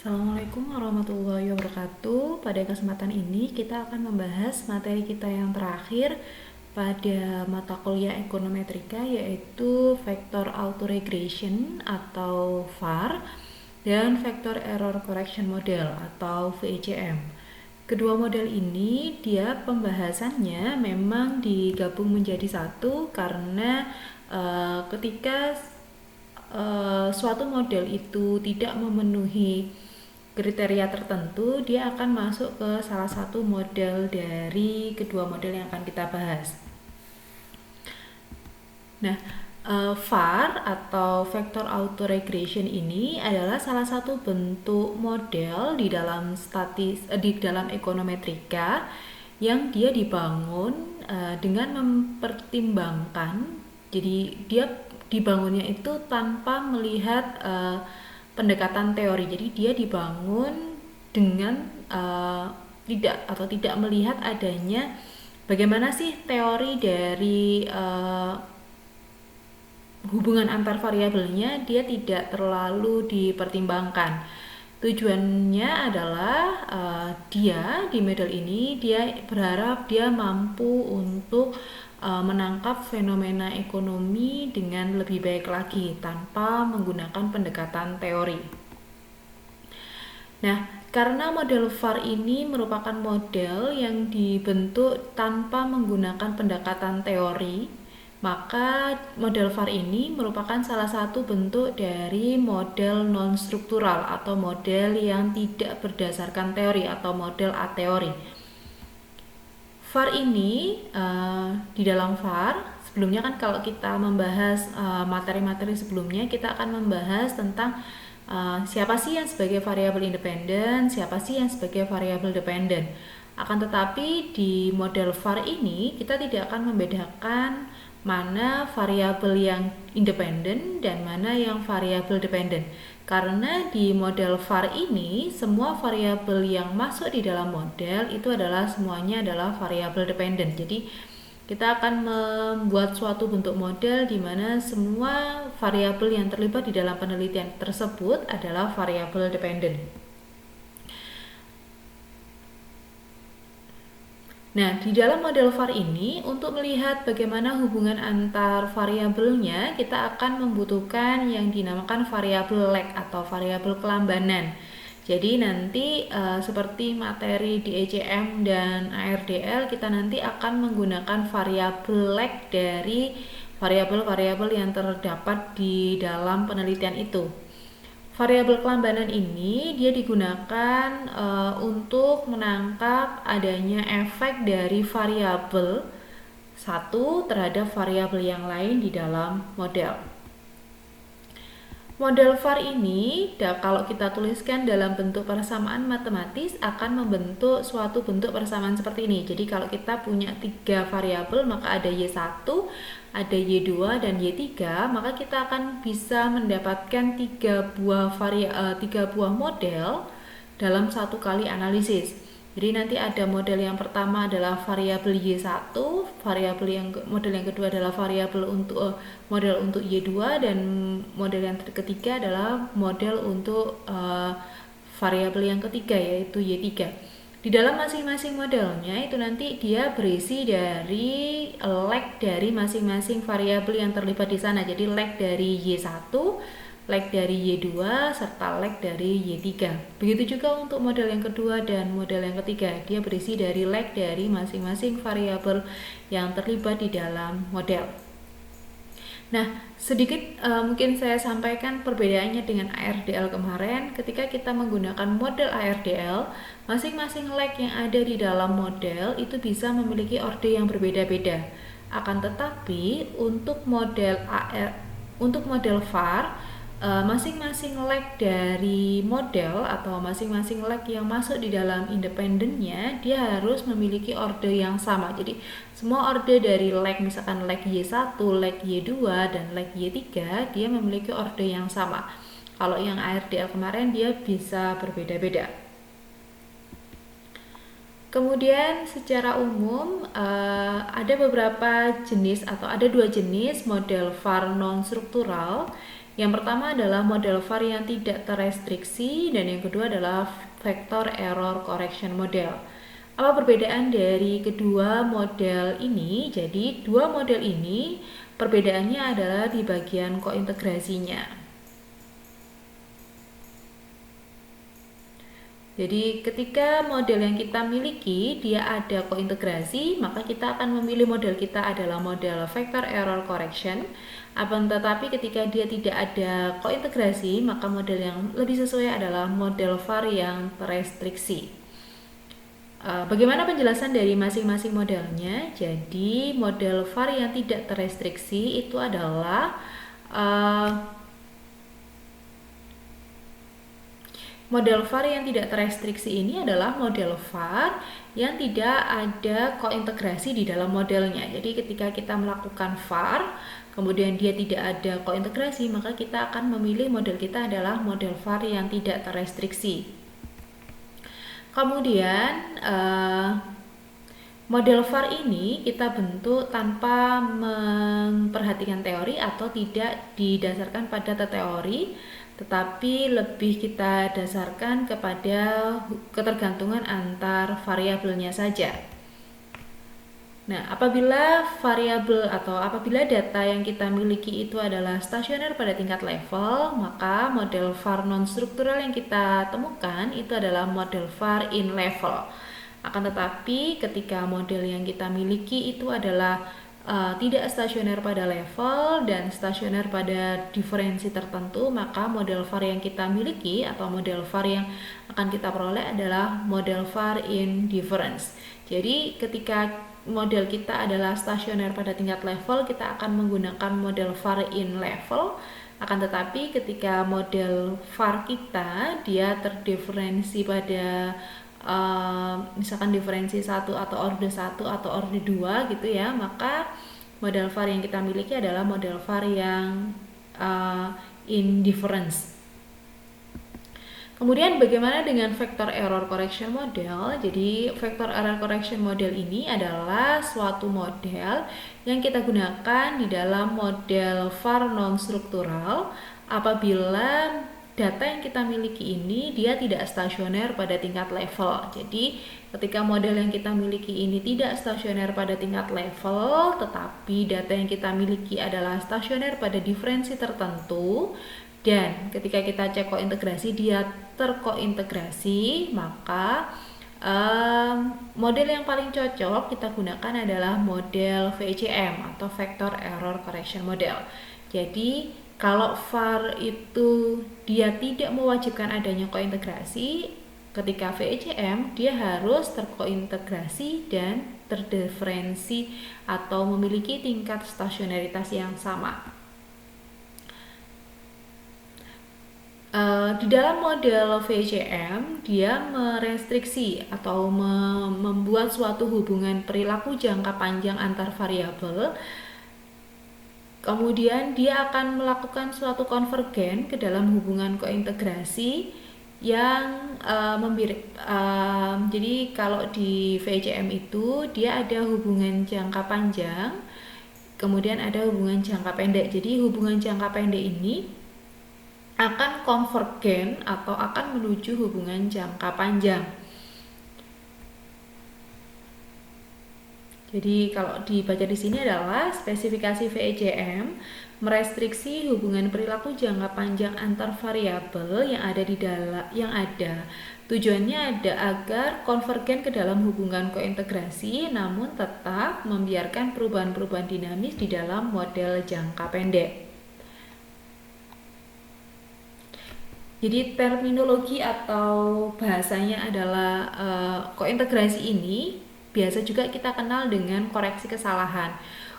Assalamualaikum warahmatullahi wabarakatuh. Pada kesempatan ini kita akan membahas materi kita yang terakhir pada mata kuliah ekonometrika, yaitu vector autoregression atau VAR dan vector error correction model atau VECM. Kedua model ini dia pembahasannya memang digabung menjadi satu karena ketika suatu model itu tidak memenuhi kriteria tertentu, dia akan masuk ke salah satu model dari kedua model yang akan kita bahas. Nah, VAR atau vector autoregression ini adalah salah satu bentuk model di dalam ekonometrika yang dia dibangun dengan mempertimbangkan. Jadi dia dibangunnya itu tanpa melihat pendekatan teori. Jadi dia dibangun dengan tidak melihat adanya bagaimana sih teori dari hubungan antar variabelnya, dia tidak terlalu dipertimbangkan. Tujuannya adalah dia di model ini dia berharap dia mampu untuk menangkap fenomena ekonomi dengan lebih baik lagi tanpa menggunakan pendekatan teori. Nah, karena model VAR ini merupakan model yang dibentuk tanpa menggunakan pendekatan teori, maka model VAR ini merupakan salah satu bentuk dari model non-struktural atau model yang tidak berdasarkan teori atau model ateori. VAR ini di dalam VAR sebelumnya kan kalau kita membahas materi-materi sebelumnya kita akan membahas tentang siapa sih yang sebagai variabel independen, siapa sih yang sebagai variabel dependen. Akan tetapi di model VAR ini kita tidak akan membedakan mana variabel yang independen dan mana yang variabel dependen. Karena di model VAR ini semua variabel yang masuk di dalam model itu semuanya adalah variabel dependen. Jadi kita akan membuat suatu bentuk model di mana semua variabel yang terlibat di dalam penelitian tersebut adalah variabel dependen. Nah, di dalam model VAR ini, untuk melihat bagaimana hubungan antar variabelnya, kita akan membutuhkan yang dinamakan variabel lag atau variabel kelambanan. Jadi nanti seperti materi di ECM dan ARDL, kita nanti akan menggunakan variabel lag dari variabel-variabel yang terdapat di dalam penelitian itu. Variabel kelambanan ini dia digunakan untuk menangkap adanya efek dari variabel satu terhadap variabel yang lain di dalam model. Model VAR ini kalau kita tuliskan dalam bentuk persamaan matematis akan membentuk suatu bentuk persamaan seperti ini. Jadi kalau kita punya 3 variabel, maka ada Y1, ada Y2 dan Y3, maka kita akan bisa mendapatkan 3 buah model dalam satu kali analisis. Jadi nanti ada model yang pertama adalah variabel Y1, model yang kedua adalah model untuk Y2, dan model yang ketiga adalah model untuk variabel yang ketiga yaitu Y3. Di dalam masing-masing modelnya itu nanti dia berisi dari lag dari masing-masing variabel yang terlibat di sana. Jadi lag dari Y1, lag dari Y2, serta lag dari Y3. Begitu juga untuk model yang kedua dan model yang ketiga. Dia berisi dari lag dari masing-masing variabel yang terlibat di dalam model. Nah, sedikit mungkin saya sampaikan perbedaannya dengan ARDL kemarin. Ketika kita menggunakan model ARDL, masing-masing lag yang ada di dalam model itu bisa memiliki orde yang berbeda-beda. Akan tetapi untuk model VAR, masing-masing lag dari model atau masing-masing lag yang masuk di dalam independennya dia harus memiliki orde yang sama. Jadi semua orde dari lag, misalkan lag Y1, lag Y2 dan lag Y3, dia memiliki orde yang sama. Kalau yang ARDL kemarin dia bisa berbeda-beda. Kemudian secara umum ada beberapa jenis atau ada 2 jenis model VAR non struktural. Yang pertama adalah model var yang tidak terrestriksi, dan yang kedua adalah vector error correction model. Apa perbedaan dari kedua model ini? Jadi dua model ini perbedaannya adalah di bagian kointegrasinya. Jadi ketika model yang kita miliki dia ada kointegrasi, maka kita akan memilih model kita adalah model vector error correction. Tetapi ketika dia tidak ada kointegrasi, maka model yang lebih sesuai adalah model var yang terrestriksi. Bagaimana penjelasan dari masing-masing modelnya? Jadi model var yang tidak terrestriksi itu adalah model var yang tidak terrestriksi ini adalah model var yang tidak ada kointegrasi di dalam modelnya. Jadi ketika kita melakukan var, kemudian dia tidak ada kointegrasi, maka kita akan memilih model kita adalah model var yang tidak terrestriksi. Kemudian model var ini kita bentuk tanpa memperhatikan teori atau tidak didasarkan pada teori, tetapi lebih kita dasarkan kepada ketergantungan antar variabelnya saja. Nah, apabila variabel atau apabila data yang kita miliki itu adalah stasioner pada tingkat level, maka model var non-struktural yang kita temukan itu adalah model var in level. Akan tetapi ketika model yang kita miliki itu adalah tidak stasioner pada level dan stasioner pada diferensi tertentu, maka model var yang kita miliki atau model var yang akan kita peroleh adalah model var in difference. Jadi ketika model kita adalah stasioner pada tingkat level, kita akan menggunakan model var in level. Akan tetapi ketika model var kita dia terdiferensi pada misalkan diferensi 1 atau orde 1 atau orde 2 gitu ya, maka model var yang kita miliki adalah model var yang indifference. Kemudian bagaimana dengan vector error correction model? Jadi vector error correction model ini adalah suatu model yang kita gunakan di dalam model var non-struktural apabila data yang kita miliki ini dia tidak stasioner pada tingkat level. Jadi ketika model yang kita miliki ini tidak stasioner pada tingkat level, tetapi data yang kita miliki adalah stasioner pada diferensi tertentu, dan ketika kita cek kointegrasi dia terkointegrasi, maka model yang paling cocok kita gunakan adalah model VCM atau vector error correction model. Jadi kalau var itu dia tidak mewajibkan adanya kointegrasi, ketika VCM dia harus terkointegrasi dan terdiferensi atau memiliki tingkat stasionaritas yang sama. Di dalam model VCM dia merestriksi atau membuat suatu hubungan perilaku jangka panjang antar variabel. Kemudian dia akan melakukan suatu konvergen ke dalam hubungan kointegrasi yang jadi kalau di VCM itu dia ada hubungan jangka panjang, kemudian ada hubungan jangka pendek. Jadi hubungan jangka pendek ini akan konvergen atau akan menuju hubungan jangka panjang. Jadi kalau dibaca di sini adalah spesifikasi VCM merestriksi hubungan perilaku jangka panjang antar variabel yang ada. Tujuannya ada agar konvergen ke dalam hubungan kointegrasi, namun tetap membiarkan perubahan-perubahan dinamis di dalam model jangka pendek. Jadi terminologi atau bahasanya adalah kointegrasi ini biasa juga kita kenal dengan koreksi kesalahan.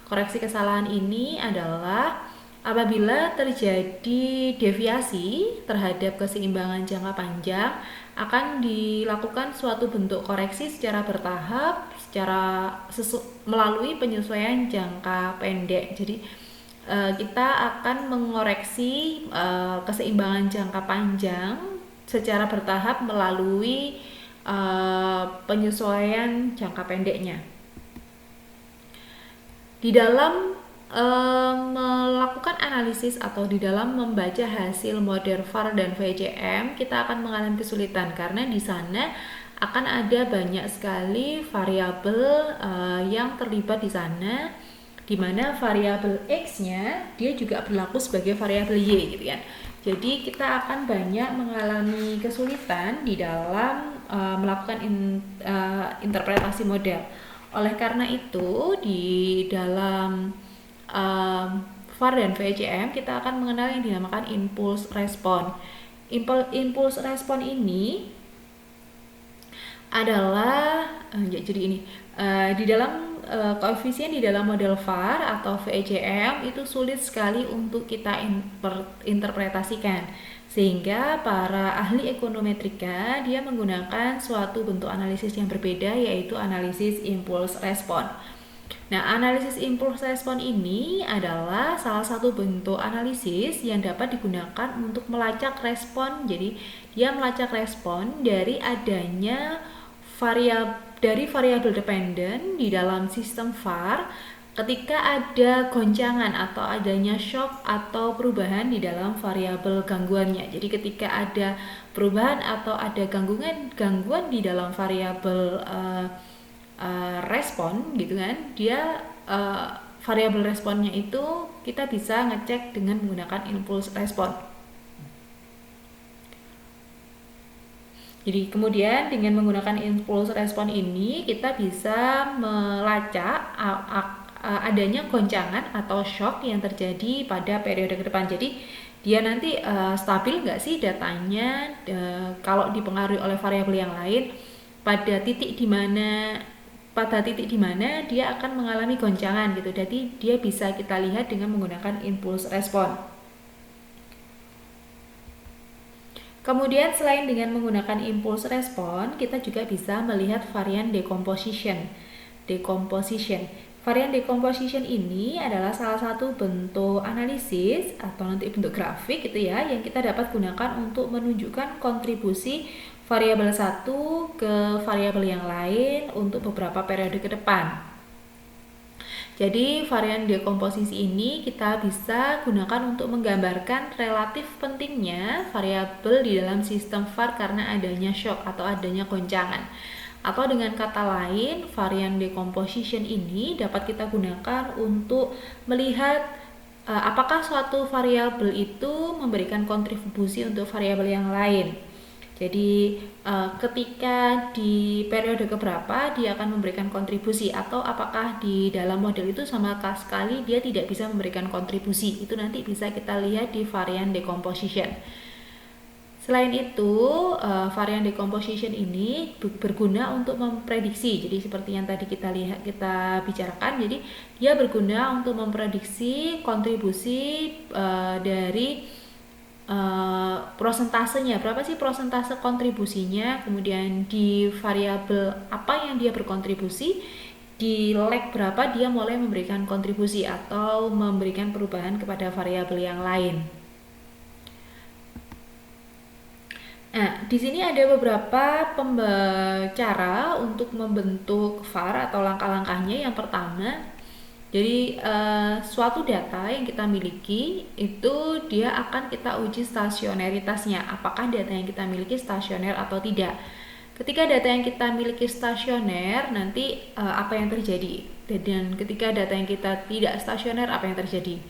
Koreksi kesalahan ini adalah apabila terjadi deviasi terhadap keseimbangan jangka panjang, akan dilakukan suatu bentuk koreksi secara bertahap, melalui penyesuaian jangka pendek. Jadi kita akan mengoreksi keseimbangan jangka panjang secara bertahap melalui penyesuaian jangka pendeknya. Di dalam melakukan analisis atau di dalam membaca hasil model VAR dan VCM, kita akan mengalami kesulitan karena di sana akan ada banyak sekali variabel yang terlibat di sana, di mana variabel X-nya dia juga berlaku sebagai variabel Y gitu kan. Jadi kita akan banyak mengalami kesulitan di dalam melakukan interpretasi model. Oleh karena itu di dalam VAR dan VCM kita akan mengenal yang dinamakan impulse respon. Impulse respon ini adalah jadi ini di dalam koefisien di dalam model VAR atau VCM itu sulit sekali untuk kita interpretasikan, sehingga para ahli ekonometrika dia menggunakan suatu bentuk analisis yang berbeda, yaitu analisis impulse respon. Nah, analisis impulse respon ini adalah salah satu bentuk analisis yang dapat digunakan untuk melacak respon. Jadi, dia melacak respon dari adanya variabel dependen di dalam sistem VAR ketika ada goncangan atau adanya shock atau perubahan di dalam variabel gangguannya. Jadi ketika ada perubahan atau ada gangguan di dalam variabel respon gitu kan, dia variabel responnya itu kita bisa ngecek dengan menggunakan impulse respon. Jadi kemudian dengan menggunakan impulse respon ini kita bisa melacak adanya goncangan atau shock yang terjadi pada periode ke depan. Jadi dia nanti stabil nggak sih datanya kalau dipengaruhi oleh variabel yang lain pada titik di mana dia akan mengalami goncangan gitu. Jadi dia bisa kita lihat dengan menggunakan impulse respon. Kemudian selain dengan menggunakan impulse respon, kita juga bisa melihat varian decomposition. Varian decomposition ini adalah salah satu bentuk analisis atau nanti bentuk grafik gitu ya, yang kita dapat gunakan untuk menunjukkan kontribusi variabel satu ke variabel yang lain untuk beberapa periode ke depan. Jadi varian dekomposisi ini kita bisa gunakan untuk menggambarkan relatif pentingnya variabel di dalam sistem VAR karena adanya shock atau adanya goncangan. Atau dengan kata lain, varian decomposition ini dapat kita gunakan untuk melihat apakah suatu variabel itu memberikan kontribusi untuk variabel yang lain. Jadi ketika di periode keberapa dia akan memberikan kontribusi, atau apakah di dalam model itu sama sekali dia tidak bisa memberikan kontribusi. Itu nanti bisa kita lihat di varian decomposition. Selain itu, varian decomposition ini berguna untuk memprediksi. Jadi seperti yang tadi kita bicarakan, jadi dia berguna untuk memprediksi kontribusi dari prosentasenya, berapa sih prosentase kontribusinya, kemudian di variabel apa yang dia berkontribusi, di leg berapa dia mulai memberikan kontribusi atau memberikan perubahan kepada variabel yang lain. Nah, di sini ada beberapa cara untuk membentuk VAR atau langkah-langkahnya. Yang pertama, jadi suatu data yang kita miliki itu dia akan kita uji stasioneritasnya. Apakah data yang kita miliki stasioner atau tidak. Ketika data yang kita miliki stasioner, nanti apa yang terjadi? Dan ketika data yang kita tidak stasioner, apa yang terjadi?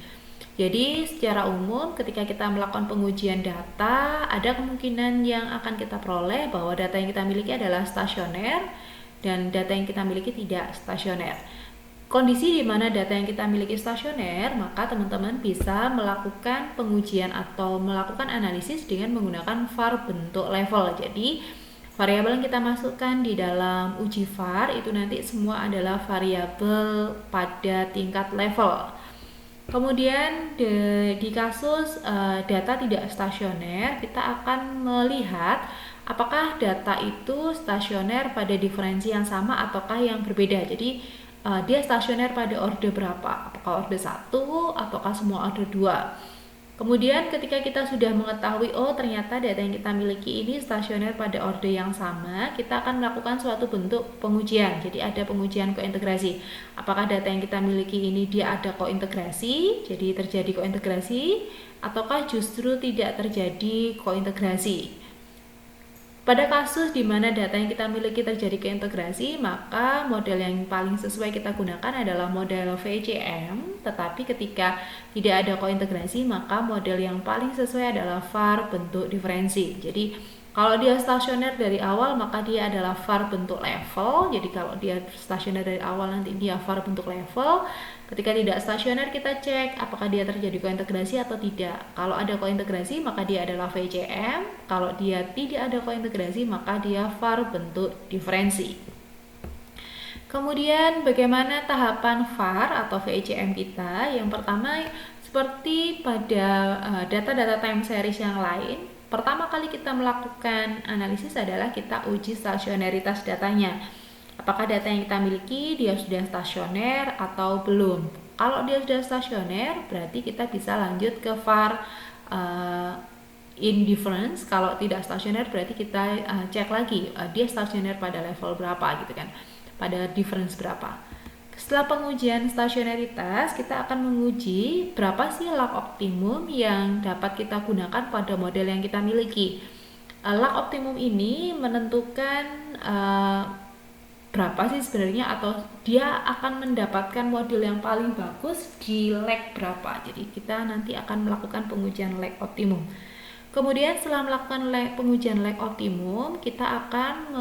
Jadi secara umum ketika kita melakukan pengujian data, ada kemungkinan yang akan kita peroleh bahwa data yang kita miliki adalah stasioner dan data yang kita miliki tidak stasioner. Kondisi di mana data yang kita miliki stasioner, maka teman-teman bisa melakukan pengujian atau melakukan analisis dengan menggunakan VAR bentuk level. Jadi variabel yang kita masukkan di dalam uji VAR itu nanti semua adalah variabel pada tingkat level. Kemudian di kasus data tidak stasioner, kita akan melihat apakah data itu stasioner pada diferensi yang sama ataukah yang berbeda. Jadi dia stasioner pada orde berapa? Apakah orde 1 ataukah semua orde 2? Kemudian ketika kita sudah mengetahui, oh ternyata data yang kita miliki ini stasioner pada orde yang sama, kita akan melakukan suatu bentuk pengujian. Jadi ada pengujian kointegrasi. Apakah data yang kita miliki ini dia ada kointegrasi, jadi terjadi kointegrasi, ataukah justru tidak terjadi kointegrasi. Pada kasus di mana data yang kita miliki terjadi keintegrasi, maka model yang paling sesuai kita gunakan adalah model VCM. Tetapi ketika tidak ada kointegrasi, maka model yang paling sesuai adalah VAR bentuk diferensi. Jadi kalau dia stasioner dari awal, maka dia adalah VAR bentuk level. Jadi kalau dia stasioner dari awal, nanti dia VAR bentuk level. Ketika tidak stasioner, kita cek apakah dia terjadi kointegrasi atau tidak. Kalau ada kointegrasi, maka dia adalah VCM. Kalau dia tidak ada kointegrasi, maka dia VAR bentuk diferensi. Kemudian bagaimana tahapan VAR atau VCM kita? Yang pertama, seperti pada data-data time series yang lain, pertama kali kita melakukan analisis adalah kita uji stasioneritas datanya. Apakah data yang kita miliki dia sudah stasioner atau belum? Kalau dia sudah stasioner, berarti kita bisa lanjut ke VAR indifference. Kalau tidak stasioner, berarti kita cek lagi dia stasioner pada level berapa gitu kan, pada difference berapa. Setelah pengujian stasioneritas, kita akan menguji berapa sih lag optimum yang dapat kita gunakan pada model yang kita miliki. Lag optimum ini menentukan berapa sih sebenarnya, atau dia akan mendapatkan model yang paling bagus di lag berapa. Jadi kita nanti akan melakukan pengujian lag optimum. Kemudian setelah melakukan pengujian lag optimum, kita akan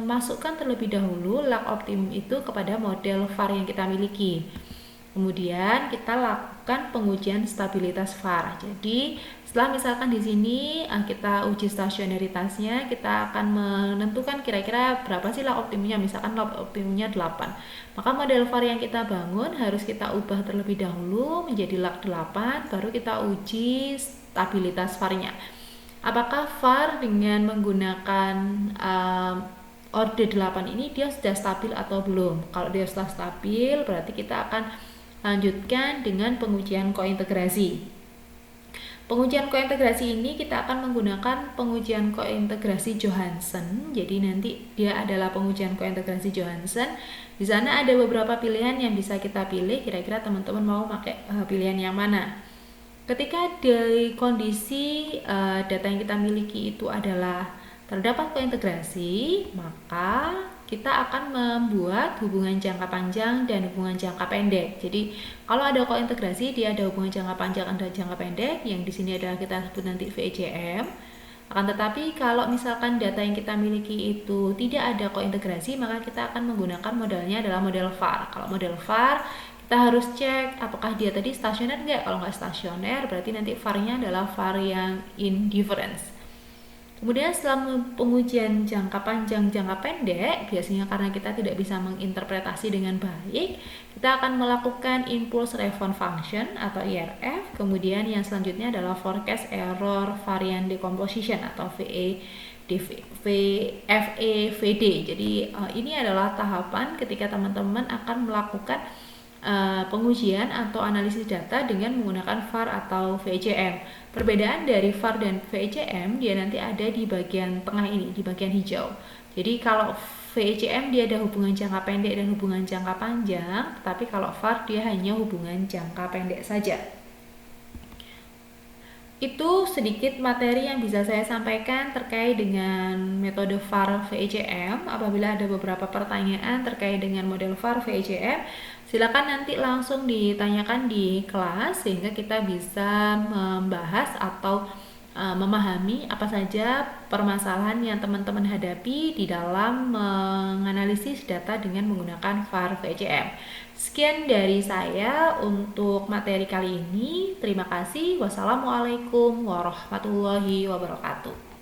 memasukkan terlebih dahulu lag optimum itu kepada model VAR yang kita miliki. Kemudian kita lakukan pengujian stabilitas VAR. Jadi setelah misalkan di sini kita uji stasioneritasnya, kita akan menentukan kira-kira berapa sih lag optimumnya. Misalkan lag optimumnya 8. Maka model VAR yang kita bangun harus kita ubah terlebih dahulu menjadi lag 8, baru kita uji stabilitas VAR-nya. Apakah VAR dengan menggunakan orde 8 ini dia sudah stabil atau belum? Kalau dia sudah stabil, berarti kita akan lanjutkan dengan pengujian kointegrasi. Pengujian kointegrasi ini kita akan menggunakan pengujian kointegrasi Johansen. Jadi nanti dia adalah pengujian kointegrasi Johansen. Di sana ada beberapa pilihan yang bisa kita pilih. Kira-kira teman-teman mau pakai pilihan yang mana? Ketika dari kondisi data yang kita miliki itu adalah terdapat kointegrasi, maka kita akan membuat hubungan jangka panjang dan hubungan jangka pendek. Jadi kalau ada kointegrasi, dia ada hubungan jangka panjang dan jangka pendek, yang di sini adalah kita sebut nanti VCM. Akan tetapi kalau misalkan data yang kita miliki itu tidak ada kointegrasi, maka kita akan menggunakan modelnya adalah model VAR. Kalau model VAR, kita harus cek apakah dia tadi stasioner enggak. Kalau nggak stasioner, berarti nanti VAR-nya adalah VAR yang indifference. Kemudian setelah pengujian jangka panjang, jangka pendek, biasanya karena kita tidak bisa menginterpretasi dengan baik, kita akan melakukan impulse response function atau IRF. Kemudian yang selanjutnya adalah forecast error variant decomposition atau FEVD. Jadi ini adalah tahapan ketika teman-teman akan melakukan pengujian atau analisis data dengan menggunakan VAR atau VCM. Perbedaan dari VAR dan VCM dia nanti ada di bagian tengah ini, di bagian hijau. Jadi kalau VCM dia ada hubungan jangka pendek dan hubungan jangka panjang, tetapi kalau VAR dia hanya hubungan jangka pendek saja. Itu sedikit materi yang bisa saya sampaikan terkait dengan metode VAR VCM. Apabila ada beberapa pertanyaan terkait dengan model VAR VCM, silakan nanti langsung ditanyakan di kelas sehingga kita bisa membahas atau memahami apa saja permasalahan yang teman-teman hadapi di dalam menganalisis data dengan menggunakan VAR VCM. Sekian dari saya untuk materi kali ini. Terima kasih. Wassalamualaikum warahmatullahi wabarakatuh.